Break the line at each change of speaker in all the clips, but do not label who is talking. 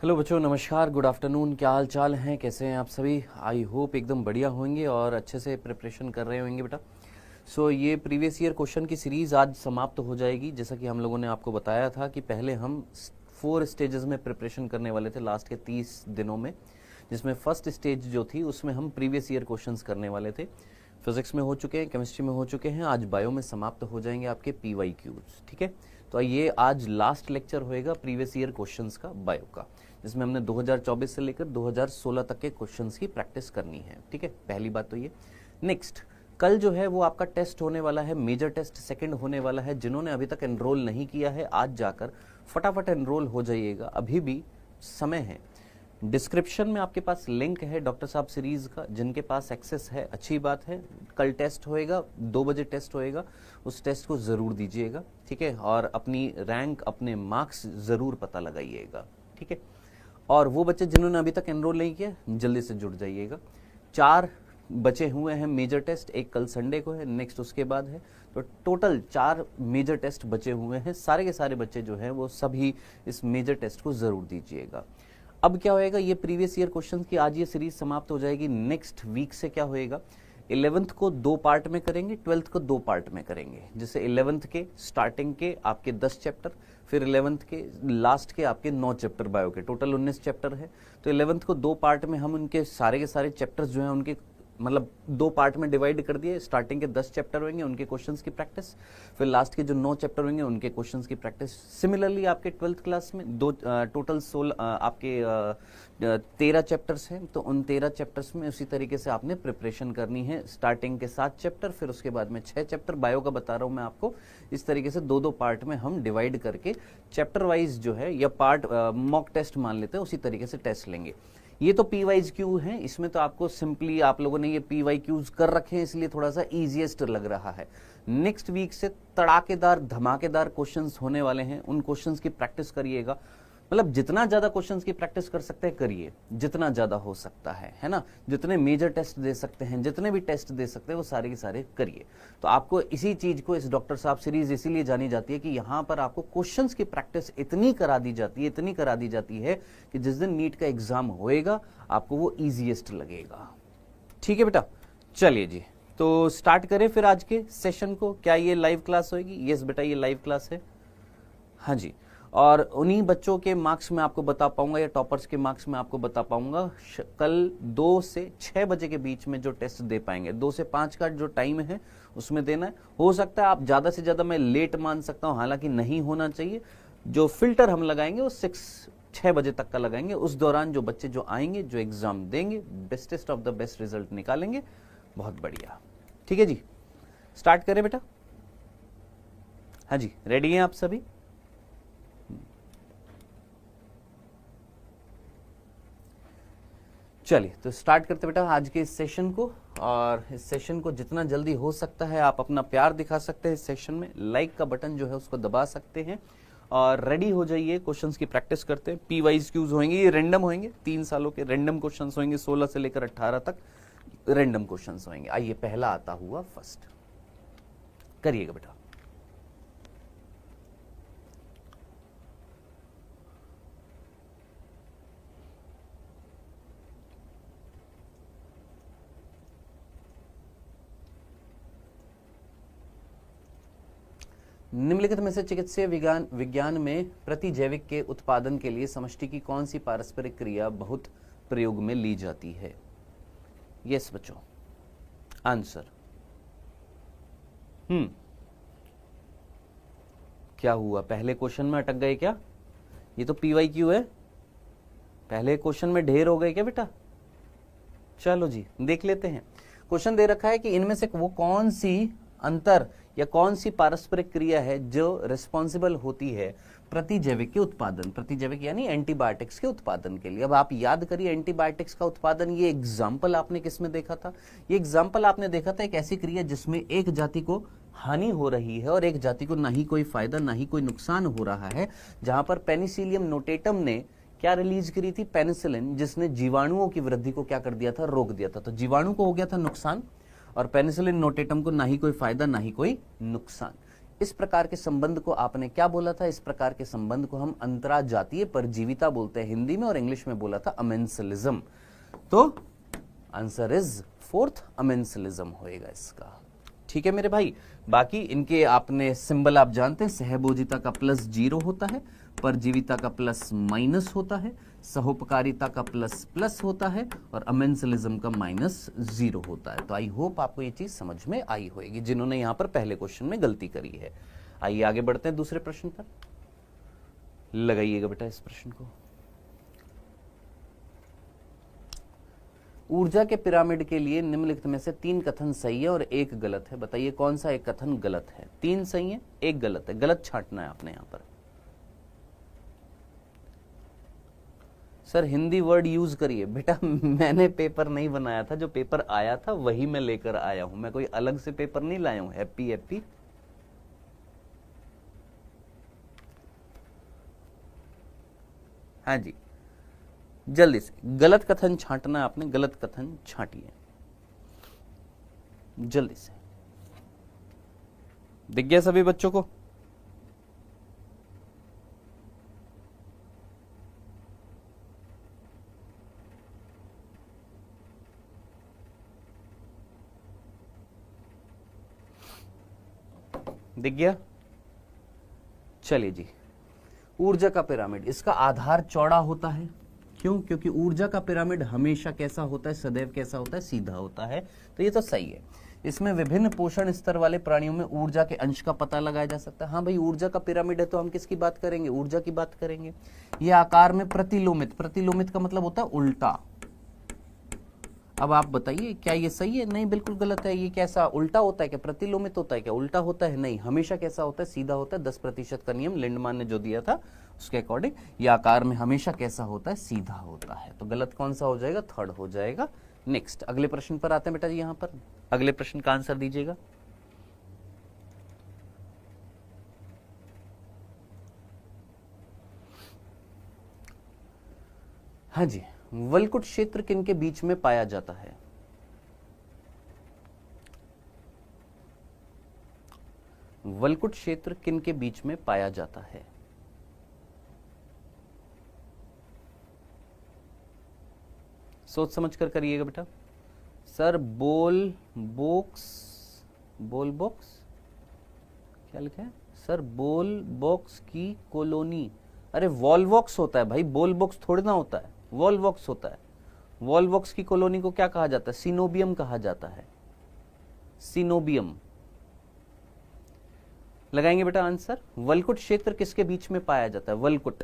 Hello बच्चों, नमस्कार, good afternoon. क्या हाल चाल हैं, कैसे हैं आप सभी? आई होप एकदम बढ़िया होंगे और अच्छे से प्रिपरेशन कर रहे होंगे बेटा। ये प्रीवियस ईयर क्वेश्चन की सीरीज़ आज समाप्त हो जाएगी। जैसा कि हम लोगों ने आपको बताया था कि पहले हम 4 स्टेजेस में प्रिपरेशन करने वाले थे लास्ट के 30 दिनों में, जिसमें फर्स्ट स्टेज जो थी उसमें हम प्रीवियस ईयर क्वेश्चंस करने वाले थे। फिजिक्स में हो चुके हैं, केमिस्ट्री में हो चुके हैं, आज बायो में समाप्त हो जाएंगे आपके PYQs। ठीक है, तो ये आज लास्ट लेक्चर होएगा प्रीवियस ईयर क्वेश्चंस का, बायो का, जिसमें हमने 2024 से लेकर 2016 तक के क्वेश्चंस की प्रैक्टिस करनी है। ठीक है, पहली बात तो ये। नेक्स्ट, कल जो है वो आपका टेस्ट होने वाला है, मेजर टेस्ट सेकंड होने वाला है। जिन्होंने अभी तक एनरोल नहीं किया है, आज जाकर फटाफट एनरोल हो जाइएगा, अभी भी समय है। डिस्क्रिप्शन में आपके पास लिंक है डॉक्टर साहब सीरीज का, जिनके पास एक्सेस है अच्छी बात है। कल टेस्ट होएगा, 2 बजे टेस्ट होएगा, उस टेस्ट को ज़रूर दीजिएगा। ठीक है, और अपनी रैंक, अपने मार्क्स ज़रूर पता लगाइएगा। ठीक है, और वो बच्चे जिन्होंने अभी तक एनरोल नहीं किया, जल्दी से जुड़ जाइएगा। 4 बचे हुए हैं मेजर टेस्ट, एक कल संडे को है, नेक्स्ट उसके बाद है। तो टोटल 4 मेजर टेस्ट बचे हुए हैं। सारे के सारे बच्चे जो हैं वो सभी इस मेजर टेस्ट को ज़रूर दीजिएगा। अब क्या होएगा, ये प्रीवियस ईयर क्वेश्चन की आज ये सीरीज समाप्त हो जाएगी। नेक्स्ट वीक से क्या होएगा, 11th को 2 पार्ट में करेंगे, 12th को 2 पार्ट में करेंगे। जैसे 11th के स्टार्टिंग के आपके 10 चैप्टर, फिर 11th के लास्ट के आपके 9 चैप्टर बायो के, टोटल 19 चैप्टर है। तो 11th को 2 पार्ट में हम उनके सारे के सारे चैप्टर्स जो हैं उनके मतलब 2 पार्ट में डिवाइड कर दिए। स्टार्टिंग के 10 चैप्टर होंगे, उनके क्वेश्चंस की प्रैक्टिस, फिर लास्ट के जो 9 चैप्टर होंगे उनके क्वेश्चंस की प्रैक्टिस। सिमिलरली आपके 12th क्लास में टोटल 16 आपके 13 चैप्टर्स हैं, तो उन 13 चैप्टर्स में उसी तरीके से आपने प्रिपरेशन करनी है। स्टार्टिंग के 7 चैप्टर, फिर उसके बाद में 6 चैप्टर। बायो का बता रहा हूँ मैं आपको, इस तरीके से 2-2 पार्ट में हम डिवाइड करके चैप्टर वाइज जो है या पार्ट मॉक टेस्ट मान लेते हैं, उसी तरीके से टेस्ट लेंगे। ये तो PYQ है, इसमें तो आपको सिंपली आप लोगों ने ये PYQs कर रखे हैं, इसलिए थोड़ा सा इजीएस्ट लग रहा है। नेक्स्ट वीक से तड़ाकेदार धमाकेदार क्वेश्चंस होने वाले हैं, उन क्वेश्चंस की प्रैक्टिस करिएगा। मतलब जितना ज्यादा क्वेश्चंस की प्रैक्टिस कर सकते हैं करिए, जितना ज्यादा हो सकता है ना। जितने मेजर टेस्ट दे सकते हैं, जितने भी टेस्ट दे सकते हैं, वो सारे के सारे करिए। तो आपको इसी चीज को, इस डॉक्टर साहब सीरीज इसीलिए जानी जाती है कि यहाँ पर आपको क्वेश्चंस की प्रैक्टिस इतनी करा दी जाती है कि जिस दिन नीट का एग्जाम होएगा आपको वो ईजीएस्ट लगेगा। ठीक है बेटा, चलिए जी, तो स्टार्ट करें फिर आज के सेशन को। क्या ये लाइव क्लास होगी? यस बेटा, ये लाइव क्लास है। हाँ जी, और उन्हीं बच्चों के मार्क्स में आपको बता पाऊंगा, या टॉपर्स के मार्क्स में आपको बता पाऊंगा कल 2 से 6 बजे के बीच में जो टेस्ट दे पाएंगे। 2 से 5 का जो टाइम है उसमें देना है। हो सकता है आप ज्यादा से ज्यादा, मैं लेट मान सकता हूं, हालांकि नहीं होना चाहिए। जो फिल्टर हम लगाएंगे वो 6 बजे तक का लगाएंगे। उस दौरान जो बच्चे जो आएंगे, जो एग्जाम देंगे, bestest of the best result निकालेंगे। बहुत बढ़िया, ठीक है जी, स्टार्ट करें बेटा। हाँ जी, रेडी हैं आप सभी? चलिए तो स्टार्ट करते बेटा आज के इस सेशन को। और इस सेशन को जितना जल्दी हो सकता है आप अपना प्यार दिखा सकते हैं। इस सेशन में लाइक का बटन जो है उसको दबा सकते हैं और रेडी हो जाइए। क्वेश्चंस की प्रैक्टिस करते हैं। PYQs होंगे, ये रैंडम होंगे, 3 सालों के रैंडम क्वेश्चंस होंगे। 16 से लेकर 18 तक रैंडम क्वेश्चंस होंगे। आइए, पहला आता हुआ फर्स्ट करिएगा बेटा। निम्नलिखित में से चिकित्सीय विज्ञान में प्रतिजैविक के उत्पादन के लिए समष्टि की कौन सी पारस्परिक क्रिया बहुत प्रयोग में ली जाती है? यस बच्चों, आंसर। क्या हुआ, पहले क्वेश्चन में अटक गए क्या? ये तो PYQ है, पहले क्वेश्चन में ढेर हो गए क्या बेटा? चलो जी, देख लेते हैं। क्वेश्चन दे रखा है कि इनमें से वो कौन सी अंतर या कौन सी पारस्परिक क्रिया है जो रिस्पॉन्सिबल होती है प्रतिजैविक के उत्पादन, प्रतिजैविक यानी एंटीबायोटिक्स के उत्पादन के लिए। अब आप याद करिए, एंटीबायोटिक्स का उत्पादन, ये एग्जाम्पल आपने किसमें देखा था? ये एग्जाम्पल आपने देखा था एक ऐसी क्रिया जिसमें एक जाति को हानि हो रही है और एक जाति को ना ही कोई फायदा ना ही कोई नुकसान हो रहा है। जहां पर पेनिसिलियम नोटेटम ने क्या रिलीज करी थी? पेनिसिलिन, जिसने जीवाणुओं की वृद्धि को क्या कर दिया था? रोक दिया था। तो जीवाणु को हो गया था नुकसान और पेनिसिलिन नोटेटम को ना ही कोई फायदा ना ही कोई नुकसान। इस प्रकार के संबंध को आपने क्या बोला था? इस प्रकार के संबंध को हम अंतराजातीय परजीविता बोलते हैं हिंदी में, और इंग्लिश में बोला था अमेंसलिज्म। तो आंसर इज फोर्थ, अमेंसलिज्म होएगा इसका। ठीक है मेरे भाई, बाकी इनके आपने सिंबल आप जानते हैं, सहभोजिता का प्लस 0 होता है, परजीविता का प्लस माइनस होता है, सहोपकारिता का प्लस प्लस होता है, और अमेंसलिज्म का माइनस 0 होता है। तो आई होप आपको ये चीज समझ में आई होगी जिन्होंने यहां पर पहले क्वेश्चन में गलती करी है। आइए आगे बढ़ते हैं दूसरे प्रश्न पर, लगाइएगा बेटा इस प्रश्न को। ऊर्जा के पिरामिड के लिए निम्नलिखित में से 3 कथन सही है और 1 गलत है। बताइए कौन सा एक कथन गलत है? 3 सही है, 1 गलत है। गलत छांटना है आपने यहां पर। सर हिंदी वर्ड यूज करिए। बेटा मैंने पेपर नहीं बनाया था, जो पेपर आया था वही मैं लेकर आया हूं, मैं कोई अलग से पेपर नहीं लाया हूं। हैप्पी हैप्पी हाँ जी, जल्दी से गलत कथन छांटना है आपने, गलत कथन छांटिए जल्दी से। दिख गया सभी बच्चों को? दिख गया? चलिए जी, ऊर्जा का पिरामिड, इसका आधार चौड़ा होता है। क्यों? क्योंकि ऊर्जा का पिरामिड हमेशा कैसा होता है? सदैव कैसा होता है? सीधा होता है। तो ये तो सही है। इसमें विभिन्न पोषण स्तर वाले प्राणियों में ऊर्जा के अंश का पता लगाया जा सकता है। हाँ भाई, ऊर्जा का पिरामिड है तो हम किसकी बात करेंगे? ऊर्जा की बात करेंगे। ये आकार में प्रतिलोमित, प्रतिलोमित का मतलब होता है उल्टा। अब आप बताइए क्या ये सही है? नहीं, बिल्कुल गलत है। ये कैसा उल्टा होता है? क्या प्रतिलोमित होता है? क्या उल्टा होता है? नहीं, हमेशा कैसा होता है? सीधा होता है। 10% का नियम लिंडमान ने जो दिया था उसके अकॉर्डिंग ये आकार में हमेशा कैसा होता है? सीधा होता है। तो गलत कौन सा हो जाएगा? थर्ड हो जाएगा। नेक्स्ट अगले प्रश्न पर आते हैं बेटा जी। यहां पर अगले प्रश्न का आंसर दीजिएगा। हाँ जी, वलकुट क्षेत्र किनके बीच में पाया जाता है? वलकुट क्षेत्र किनके बीच में पाया जाता है? सोच समझ कर करिएगा बेटा। सर बोल बॉक्स, बोल बॉक्स क्या लिखा है सर? बोल बॉक्स की कॉलोनी। अरे वॉलवॉक्स होता है भाई, बोल बॉक्स थोड़ी ना होता है, वॉलवॉक्स होता है। वॉलवॉक्स की कॉलोनी को क्या कहा जाता है? सिनोबियम कहा जाता है, सिनोबियम। लगाएंगे बेटा आंसर। वलकुट क्षेत्र किसके बीच में पाया जाता है? वलकुट।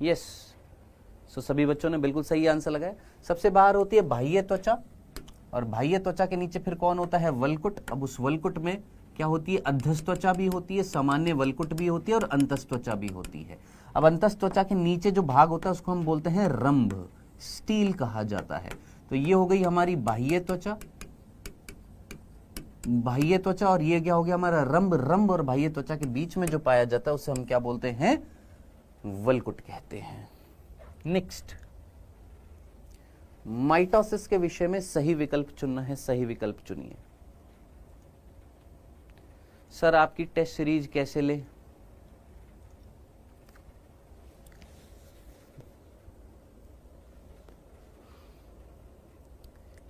यस, सो सभी बच्चों ने बिल्कुल सही आंसर लगाया। सबसे बाहर होती है बाह्य त्वचा, और बाह्य त्वचा के नीचे फिर कौन होता है? वलकुट। अब उस वलकुट में क्या होती है? अधस्त्वचा भी होती है, सामान्य वलकुट भी होती है, और अंतस्त्वचा भी होती है। अब अंतस्त्वचा के नीचे जो भाग होता है उसको हम बोलते हैं रंभ, स्टील कहा जाता है। तो ये हो गई हमारी बाह्य त्वचा, बाह्य त्वचा, और ये क्या हो गया हमारा? रंभ। रंभ और बाह्य त्वचा के बीच में जो पाया जाता है उसे हम क्या बोलते हैं? वलकुट कहते हैं। नेक्स्ट, माइटोसिस के विषय में सही विकल्प चुनना है। सही विकल्प चुनिए। सर आपकी टेस्ट सीरीज कैसे ले?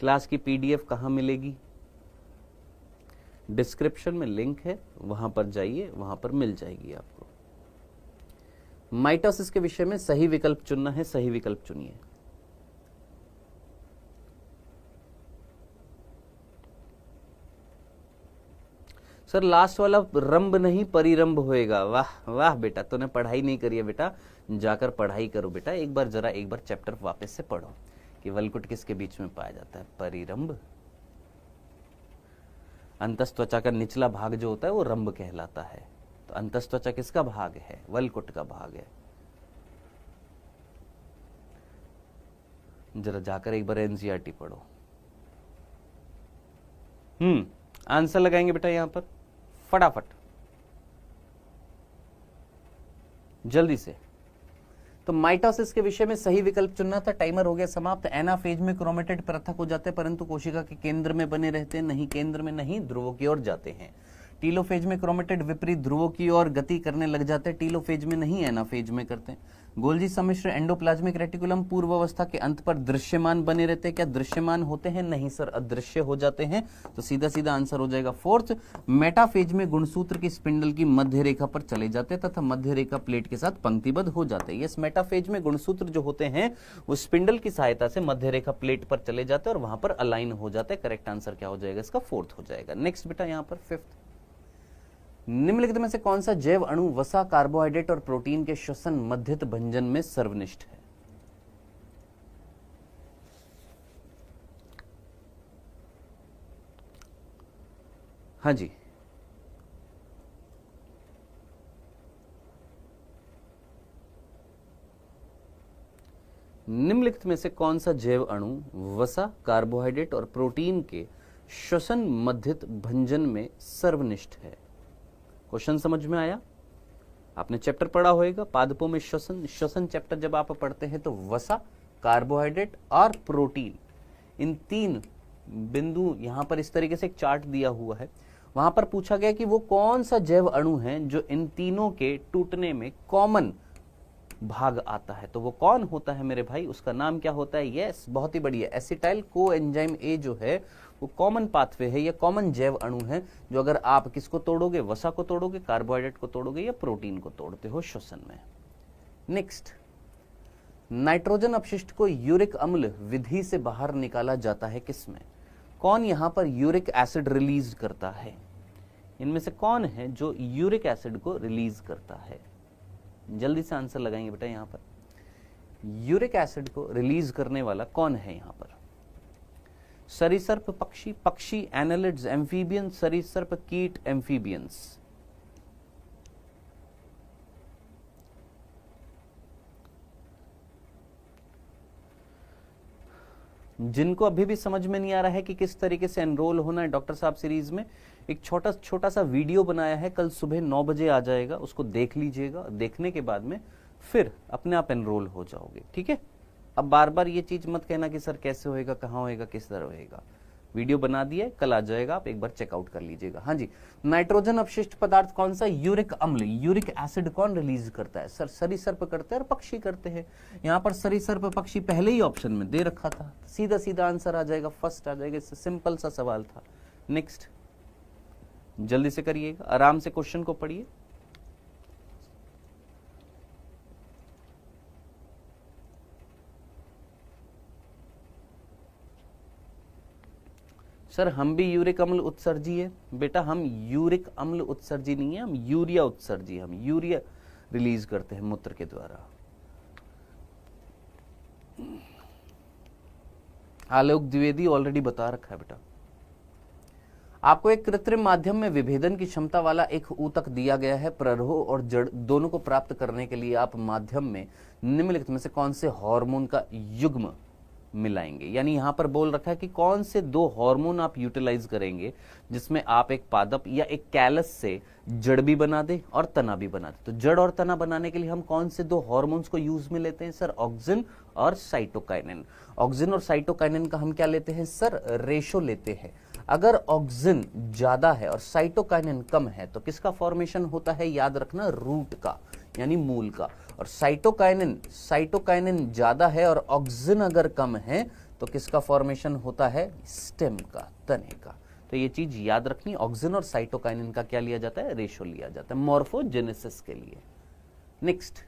क्लास की पीडीएफ कहां मिलेगी? डिस्क्रिप्शन में लिंक है, वहां पर जाइए, वहां पर मिल जाएगी आपको। माइटोसिस के विषय में सही विकल्प चुनना है। सही विकल्प चुनिए। सर लास्ट वाला रंभ नहीं परिरंभ होएगा। वाह वाह बेटा, तूने पढ़ाई नहीं करी है बेटा, जाकर पढ़ाई करो बेटा। एक बार जरा एक बार चैप्टर वापस से पढ़ो कि वलकुट किसके बीच में पाया जाता है? परिरंभ। अंतस्त्वचा का निचला भाग जो होता है वो रंभ कहलाता है। तो अंतस्त्वचा किसका भाग है? वलकुट का भाग है। जरा जाकर एक बार एनसीईआरटी पढ़ो। आंसर लगाएंगे बेटा यहां पर फटाफट, जल्दी से। तो माइटोसिस के विषय में सही विकल्प चुनना था। टाइमर हो गया समाप्त। एनाफेज में क्रोमेटेड पृथक हो जाते हैं, परंतु कोशिका के केंद्र में बने रहते हैं। नहीं, केंद्र में नहीं, ध्रुवों की ओर जाते हैं। टीलोफेज में क्रोमेटिड विपरीत ध्रुवों की ओर गति करने लग जाते हैं, टीलोफेज में नहीं, एनाफेज में करते हैं। गोल्जी सम्मिश्र एंडोप्लाज्मिक रेटिकुलम पूर्व अवस्था के अंत पर दृश्यमान बने रहते हैं। क्या दृश्यमान होते हैं? नहीं सर, अदृश्य हो जाते हैं। तो सीधा सीधा आंसर हो जाएगा फोर्थ। मेटाफेज में गुणसूत्र की स्पिंडल की मध्य रेखा पर चले जाते हैं तथा मध्य रेखा प्लेट के साथ पंक्तिबद्ध हो जाते हैं। यस, मेटाफेज में गुणसूत्र जो होते हैं वो स्पिंडल की सहायता से मध्य रेखा प्लेट पर चले जाते हैं और वहां पर अलाइन हो जाते हैं। करेक्ट आंसर क्या हो जाएगा इसका? फोर्थ हो जाएगा। नेक्स्ट बेटा यहाँ पर फिफ्थ, निम्नलिखित में से कौन सा जैव अणु वसा, कार्बोहाइड्रेट और प्रोटीन के श्वसन मध्यस्थ भंजन में सर्वनिष्ठ है? हाँ जी, निम्नलिखित में से कौन सा जैव अणु वसा, कार्बोहाइड्रेट और प्रोटीन के श्वसन मध्यस्थ भंजन में सर्वनिष्ठ है? क्वेश्चन समझ में आया? आपने चैप्टर पढ़ा होगा पादपों में श्वसन, श्वसन चैप्टर जब आप पढ़ते हैं तो वसा, कार्बोहाइड्रेट और प्रोटीन, इन तीन बिंदु यहां पर इस तरीके से एक चार्ट दिया हुआ है। वहां पर पूछा गया कि वो कौन सा जैव अणु है जो इन तीनों के टूटने में कॉमन भाग आता है। तो वो कौन होता है मेरे भाई? उसका नाम क्या होता है? यस, बहुत ही बढ़िया, एसिटाइल कोएंजाइम ए जो है वो कॉमन पाथवे है या कॉमन जैव अणु है, जो अगर आप किसको तोड़ोगे, वसा को तोड़ोगे, कार्बोहाइड्रेट को तोड़ोगे या प्रोटीन को तोड़ते हो श्वसन में। नेक्स्ट, नाइट्रोजन अपशिष्ट को यूरिक अम्ल विधि से बाहर निकाला जाता है किसमें? कौन यहां पर यूरिक एसिड रिलीज करता है? इनमें से कौन है जो यूरिक एसिड को रिलीज करता है? जल्दी से आंसर लगाएंगे बेटा। यहां पर यूरिक एसिड को रिलीज करने वाला कौन है यहां पर? सरीसर्प पक्षी, पक्षी एनालिड्स, एम्फीबियन, सरीसर्प कीट, एम्फीबियंस। जिनको अभी भी समझ में नहीं आ रहा है कि किस तरीके से एनरोल होना है डॉक्टर साहब सीरीज में, एक छोटा सा वीडियो बनाया है, कल सुबह 9 बजे आ जाएगा, उसको देख लीजिएगा। देखने के बाद में फिर अपने आप एनरोल हो जाओगे, ठीक है? अब बार बार ये चीज मत कहना कि सर कैसे होएगा, कहाँ होएगा, किस तरह होएगा। वीडियो बना दिया, कल आ जाएगा, आप एक बार चेकआउट कर लीजिएगा। हाँ जी, नाइट्रोजन अपशिष्ट पदार्थ कौन सा? यूरिक अम्ल, यूरिक एसिड कौन रिलीज करता है? सर सरीसर्प करते हैं और पक्षी करते हैं। यहाँ पर सरीसर्प पक्षी पहले ही ऑप्शन में दे रखा था, सीधा सीधा आंसर आ जाएगा, फर्स्ट आ जाएगा। इससे सिंपल सा सवाल था। नेक्स्ट, जल्दी से करिएगा, आराम से क्वेश्चन को पढ़िए। सर हम भी यूरिक अम्ल उत्सर्जी है बेटा। हम यूरिक अम्ल उत्सर्जी नहीं है, हम यूरिया उत्सर्जी, हम यूरिया रिलीज करते हैं मूत्र के द्वारा। आलोक द्विवेदी ऑलरेडी बता रखा है बेटा। आपको एक कृत्रिम माध्यम में विभेदन की क्षमता वाला एक ऊतक दिया गया है। प्ररोह और जड़ दोनों को प्राप्त करने के लिए आप माध्यम में निम्नलिखित में से कौन से हार्मोन का युग्म मिलाएंगे? यानी यहां पर बोल रखा है कि कौन से दो हार्मोन आप यूटिलाइज करेंगे जिसमें आप एक पादप या एक कैलस से जड़ भी बना दे और तना भी बना दे। तो जड़ और तना बनाने के लिए हम कौन से दो हार्मोन्स को यूज में लेते हैं? सर ऑक्सिन और साइटोकाइनिन। ऑक्सिन और साइटोकाइनिन का हम क्या लेते हैं सर? रेशो लेते हैं। अगर ऑक्सिन ज्यादा है और साइटोकाइनिन कम है तो किसका फॉर्मेशन होता है? याद रखना, रूट का यानी मूल का। और साइटोकाइनिन ज्यादा है और ऑक्सिन अगर कम है तो किसका फॉर्मेशन होता है? स्टेम का, तने का। तो ये चीज याद रखनी, ऑक्सिन और साइटोकाइनिन का क्या लिया जाता है? रेशो लिया जाता है मॉर्फोजेनेसिस के लिए। नेक्स्ट,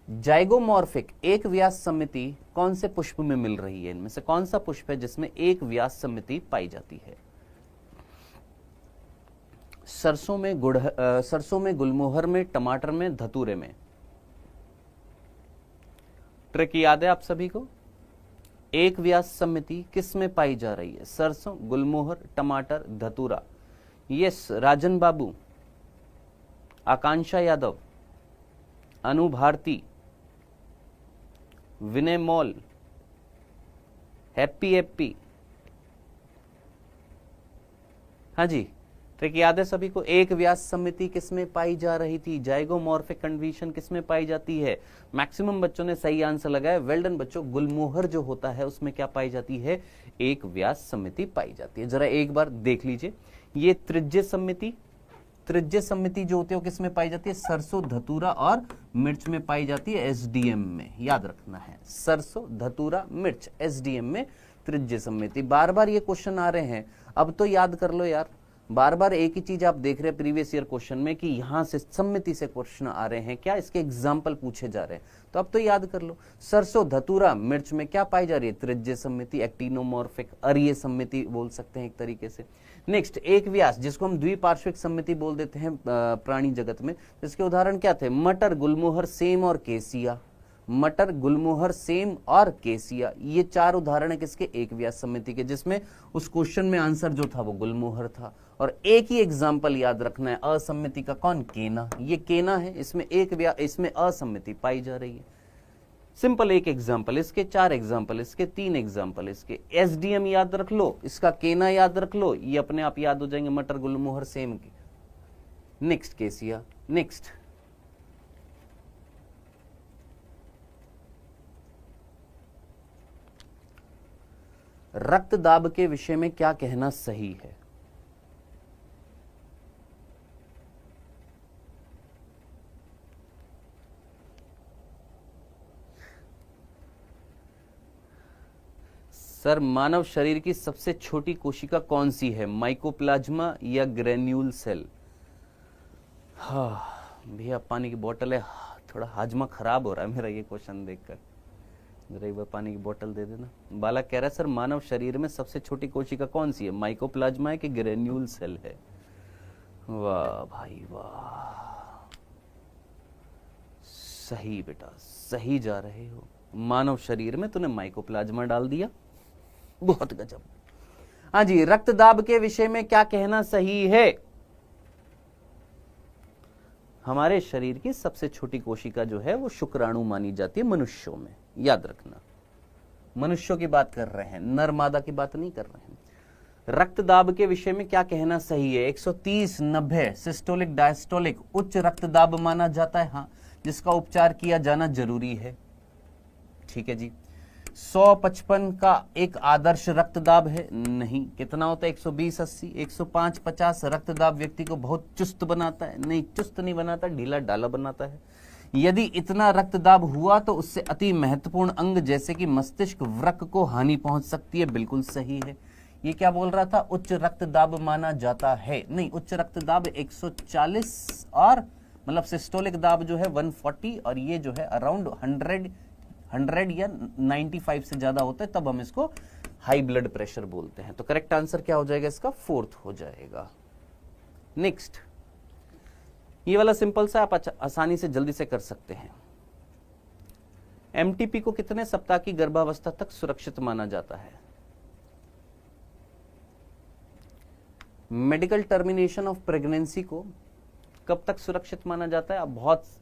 जाइगोमॉर्फिक एक व्यास समिति कौन से पुष्प में मिल रही है? इनमें से कौन सा पुष्प है जिसमें एक व्यास समिति पाई जाती है? सरसों में, गुलमोहर में, टमाटर में, धतूरे में। ट्रिक याद है आप सभी को? एक व्यास समिति किस में पाई जा रही है? सरसों, गुलमोहर, टमाटर, धतूरा। यस, राजन बाबू, आकांक्षा यादव, अनु भारती, विनय मॉल, हैप्पी हैप्पी। हाँ जी, ट्रिक याद है सभी को? एक व्यास समिति किसमें पाई जा रही थी? जाइगोमॉर्फिक कंडीशन किसमें पाई जाती है? मैक्सिमम बच्चों ने सही आंसर लगाया, वेल डन बच्चों। गुलमोहर जो होता है उसमें क्या पाई जाती है? एक व्यास समिति पाई जाती है। जरा एक बार देख लीजिए, ये त्रिज्य समिति त्रिज्य सम्मिति जो होती है वो किस में पाई जाती है? सरसों, धतूरा और मिर्च में पाई जाती है, एसडीएम में, याद रखना है। सरसों, धतूरा, मिर्च, एसडीएम में त्रिज्य सम्मिति। बार बार ये क्वेश्चन आ रहे हैं, अब तो याद कर लो यार, बार बार एक ही चीज आप देख रहे हैं प्रीवियस ईयर क्वेश्चन में कि यहां से सम्मिति से क्वेश्चन आ रहे हैं, क्या इसके एग्जाम्पल पूछे जा रहे हैं, तो अब तो याद कर लो। सरसों, धतूरा, मिर्च में क्या पाई जा रही है? त्रिज्य सम्मिति, एक्टिनोमॉर्फिक, अरीय सम्मिति बोल सकते हैं एक तरीके से। नेक्स्ट, एक व्यास, जिसको हम द्विपार्श्विक सम्मिति बोल देते हैं प्राणी जगत में। इसके उदाहरण क्या थे? मटर, गुलमोहर, सेम और केसिया। मटर, गुलमोहर, सेम और केसिया, ये 4 उदाहरण है किसके? एक व्यास सम्मिति के, जिसमें उस क्वेश्चन में आंसर जो था वो गुलमोहर था। और एक ही एग्जाम्पल याद रखना है असम्मिति का, कौन? केना। ये केना है, इसमें इसमें असम्मिति पाई जा रही है। सिंपल एक एग्जाम्पल, इसके 4 एग्जाम्पल, इसके 3 एग्जाम्पल, इसके एसडीएम याद रख लो, इसका केना याद रख लो, ये अपने आप याद हो जाएंगे, मटर, गुलमोहर, सेम के। नेक्स्ट, केसिया। नेक्स्ट, रक्त दाब के विषय में क्या कहना सही है? सर, मानव शरीर की सबसे छोटी कोशिका कौन सी है? माइकोप्लाज्मा या ग्रेन्यूल सेल? हाँ भैया, पानी की बोतल है, थोड़ा हाजमा खराब हो रहा है मेरा ये क्वेश्चन देखकर, जरा एक बार पानी की बोतल दे देना। बालक कह रहा है सर, मानव शरीर में सबसे छोटी कोशिका कौन सी है? माइकोप्लाज्मा है कि ग्रेन्यूल सेल है? वाह भाई वाह, सही बेटा, सही जा रहे हो। मानव शरीर में तूने माइकोप्लाज्मा डाल दिया, बहुत गजब। हाँ जी, रक्तदाब के विषय में क्या कहना सही है? हमारे शरीर की सबसे छोटी कोशिका जो है वो शुक्राणु मानी जाती है मनुष्यों में, याद रखना। मनुष्यों की बात कर रहे हैं, नर मादा की बात नहीं कर रहे हैं। रक्तदाब के विषय में क्या कहना सही है? 130, 90 सिस्टोलिक, डायस्टोलिक उच्च रक्तदाब माना जाता है, हाँ, जिसका उपचार किया जाना जरूरी है। ठीक है जी। 155 का एक आदर्श रक्तदाब है? नहीं। कितना होता है? 120, 80, 105, 50 रक्तदाब व्यक्ति को बहुत चुस्त बनाता है? नहीं, चुस्त नहीं बनाता, ढीला ढाला बनाता है। यदि इतना रक्तदाब हुआ तो उससे अति महत्वपूर्ण अंग जैसे कि मस्तिष्क, वृक्क को हानि पहुंच सकती है। बिल्कुल सही है। ये क्या बोल रहा था? उच्च रक्तदाब माना जाता है? नहीं, उच्च रक्तदाब 140 और मतलब सिस्टोलिक दाब जो है 140 और ये जो है अराउंड 100 या 95 से ज्यादा होता है, तब हम इसको हाई ब्लड प्रेशर बोलते हैं। तो करेक्ट आंसर क्या हो जाएगा इसका? 4th हो जाएगा। नेक्स्ट, ये वाला सिंपल सा आप आसानी से जल्दी से कर सकते हैं। एमटीपी को कितने सप्ताह की गर्भावस्था तक सुरक्षित माना जाता है? मेडिकल टर्मिनेशन ऑफ प्रेगनेंसी को कब तक सुरक्षित माना जाता है? अब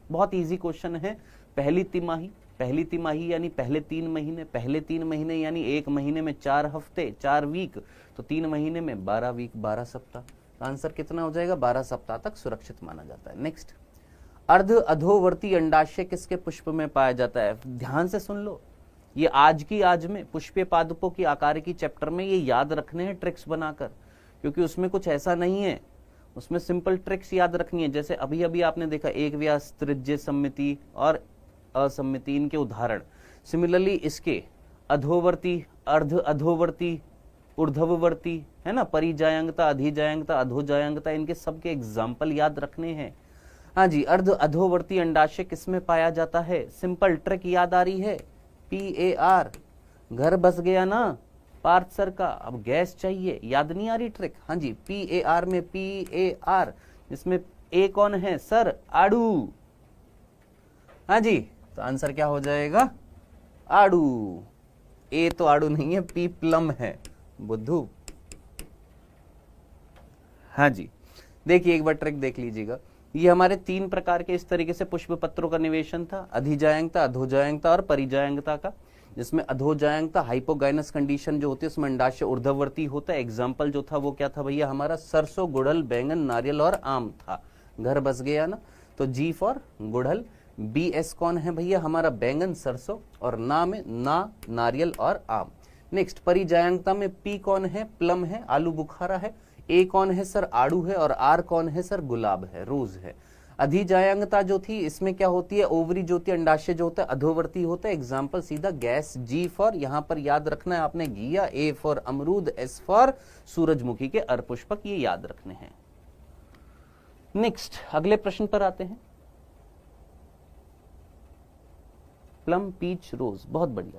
बहुत इजी क्वेश्चन है। पहली तिमाही यानी पहले 3 महीने, पहले 3 महीने यानी 1 महीने में 4 हफ्ते, 4 वीक, तो 3 महीने में 12 वीक, 12 सप्ताह। आंसर कितना हो जाएगा? 12 सप्ताह तक सुरक्षित माना जाता है। नेक्स्ट, अर्ध अधोवर्ती अंडाशय किसके पुष्प में पाया जाता है? ध्यान से सुन लो, ये आज में पुष्पीय पादपों की आकार की चैप्टर में ये याद रखने हैं ट्रिक्स बनाकर, क्योंकि उसमें कुछ ऐसा नहीं है, उसमें सिंपल ट्रिक्स याद रखनी है। जैसे अभी अभी आपने देखा एक व्यास, त्रिज्य सम्मिति और असम्मिति, इनके उदाहरण। सिमिलरली इसके अधोवर्ती, अर्ध अधोवर्ती, ऊर्ध्ववर्ती, है ना, परिजायंगता, अधिजायंगता, अधोजायंगता, इनके सबके एग्जाम्पल याद रखने हैं। हाँ जी, अर्ध अधोवर्ती अंडाशय किसमें पाया जाता है? सिंपल ट्रिक याद आ रही है, PAR। घर बस गया ना पार्थ सर का, अब गैस चाहिए, याद नहीं आ रही ट्रिक? हाँ जी, PAR में PAR, जिसमें A कौन है सर? आड़ू। हाँ जी, तो आंसर क्या हो जाएगा? आड़ू। A तो आड़ू नहीं है, P प्लम है, बुद्धू। हाँ जी, देखिए एक बार ट्रिक देख लीजिएगा। ये हमारे 3 प्रकार के इस तरीके से पुष्प पत्रों का निवेशन था, अधिजायंगता, अधोजायंगता और परिजायंगता का, जिसमें अधोजायंगता हाइपोगाइनस कंडीशन जो होती है उसमें अंडाशय ऊर्ध्ववर्ती होता है। एग्जाम्पल जो था वो क्या था भैया? हमारा सरसों, गुड़हल, बैंगन, नारियल और आम था। घर बस गया ना, तो G फॉर गुड़हल, BS कौन है भैया? हमारा बैंगन, सरसों, और ना में ना, नारियल और आम। नेक्स्ट, परिजायंगता में P कौन है? प्लम है, आलू बुखारा है। ए कौन है सर, आड़ू है, और आर कौन है सर, गुलाब है, रोज है। अधिजायंगता जो थी इसमें क्या होती है, ओवरी जो होती है, अंडाशय जो होता है अधोवर्ती होता है। एग्जाम्पल सीधा गैस, जी फॉर, यहां पर याद रखना है आपने घिया, ए फॉर अमरूद, एस फॉर सूरजमुखी के अरपुष्पक, ये याद रखने हैं। नेक्स्ट अगले प्रश्न पर आते हैं। प्लम, पीच, रोज, बहुत बढ़िया।